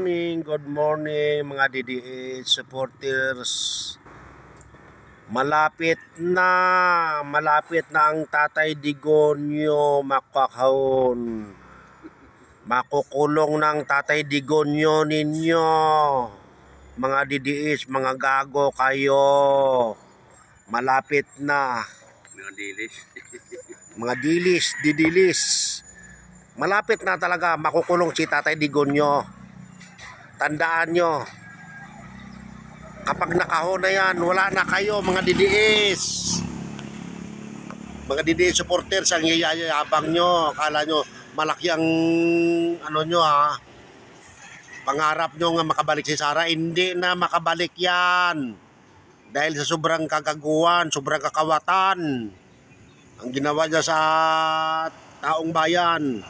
Good morning mga DDH supporters. Malapit na ang Tatay Digonyo makakahon. Makukulong ng Tatay Digonyo ninyo. Mga DDH, mga gago kayo. Malapit na. Mga dilis. Mga didilis. Malapit na talaga makukulong si Tatay Digonyo. Tandaan nyo, kapag nakahon na yan, wala na kayo mga DDS. Mga DDS supporters, ang yayabang nyo. Akala nyo, malaki ang pangarap nyo nga makabalik si Sara. Hindi na makabalik yan. Dahil sa sobrang kagaguhan, sobrang kakawatan ang ginawa niya sa taong bayan.